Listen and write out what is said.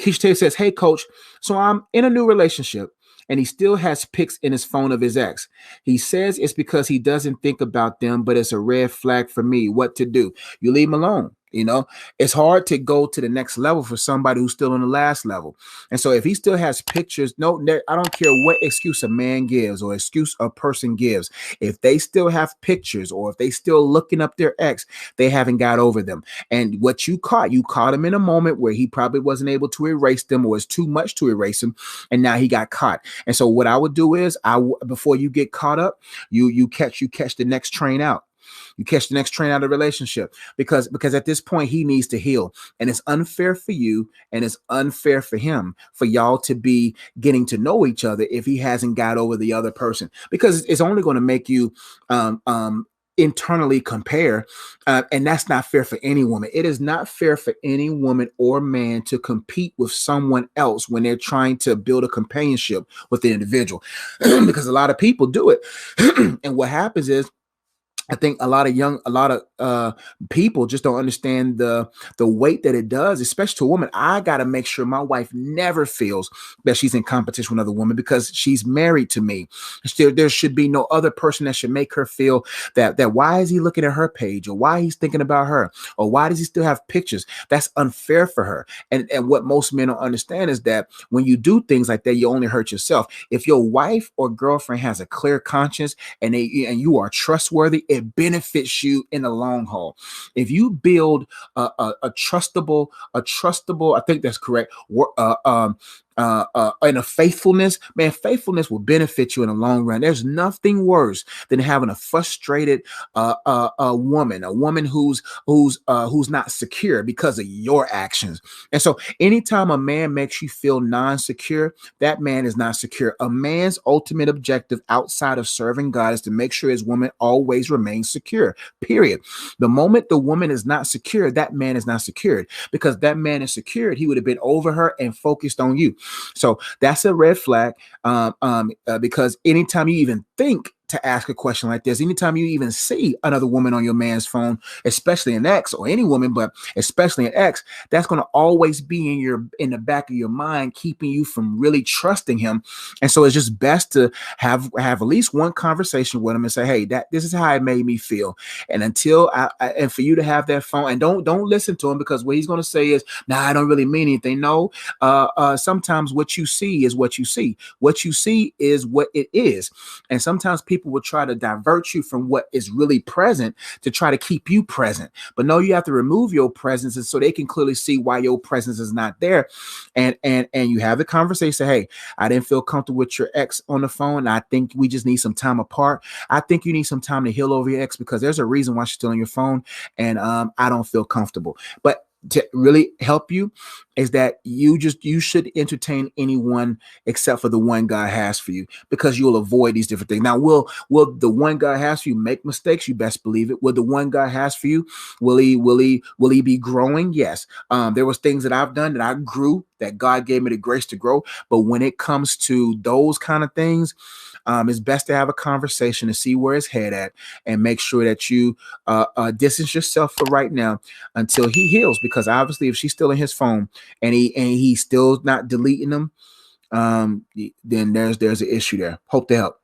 Keisha Taylor says, "Hey, coach, so I'm in a new relationship and he still has pics in his phone of his ex. He says it's because he doesn't think about them, but it's a red flag for me. What to do? You leave him alone. You know, it's hard to go to the next level for somebody who's still on the last level. And so if he still has pictures, no, I don't care what excuse a man gives or excuse a person gives. If they still have pictures or if they still looking up their ex, they haven't got over them. And what you caught him in a moment where he probably wasn't able to erase them or it's too much to erase them. And now he got caught. And so what I would do is before you get caught up, you catch the next train out. You catch the next train out of the relationship because at this point he needs to heal, and it's unfair for you and it's unfair for him for y'all to be getting to know each other if he hasn't got over the other person, because it's only going to make you internally compare, and that's not fair for any woman. It is not fair for any woman or man to compete with someone else when they're trying to build a companionship with the individual because a lot of people do it. And what happens is, I think a lot of people just don't understand the weight that it does, especially to a woman. I got to make sure my wife never feels that she's in competition with another woman because she's married to me. There should be no other person that should make her feel that why is he looking at her page, or why he's thinking about her, or why does he still have pictures? That's unfair for her. And what most men don't understand is that when you do things like that, you only hurt yourself. If your wife or girlfriend has a clear conscience and you are trustworthy, it benefits you in the long haul. If you build a trustable, I think that's correct, and a faithfulness, man, faithfulness will benefit you in the long run. There's nothing worse than having a frustrated a woman who's not secure because of your actions. And so anytime a man makes you feel non-secure, that man is not secure. A man's ultimate objective outside of serving God is to make sure his woman always remains secure, period. The moment the woman is not secure, that man is not secured, because that man is secured, he would have been over her and focused on you. So that's a red flag, because anytime you even think to ask a question like this, anytime you even see another woman on your man's phone, especially an ex, or any woman, but especially an ex, that's going to always be in the back of your mind, keeping you from really trusting him. And so it's just best to have at least one conversation with him and say, hey, this is how it made me feel. And until and for you to have that phone, and don't listen to him, because what he's going to say is, nah, I don't really mean anything. No, sometimes what you see is what you see. What you see is what it is. And sometimes people will try to divert you from what is really present to try to keep you present. But no, you have to remove your presence, and so they can clearly see why your presence is not there. And you have the conversation, say, hey, I didn't feel comfortable with your ex on the phone. I think we just need some time apart. I think you need some time to heal over your ex, because there's a reason why she's still on your phone, and I don't feel comfortable. But to really help you is that you should entertain anyone except for the one God has for you, because you'll avoid these different things. Now, will the one God has for you make mistakes? You best believe it. Will the one God has for you, will he be growing? Yes. There was things that I've done that I grew, that God gave me the grace to grow. But when it comes to those kind of things, it's best to have a conversation to see where his head at, and make sure that you distance yourself for right now until he heals. Because obviously, if she's still in his phone and he's still not deleting them, then there's an issue there. Hope to help.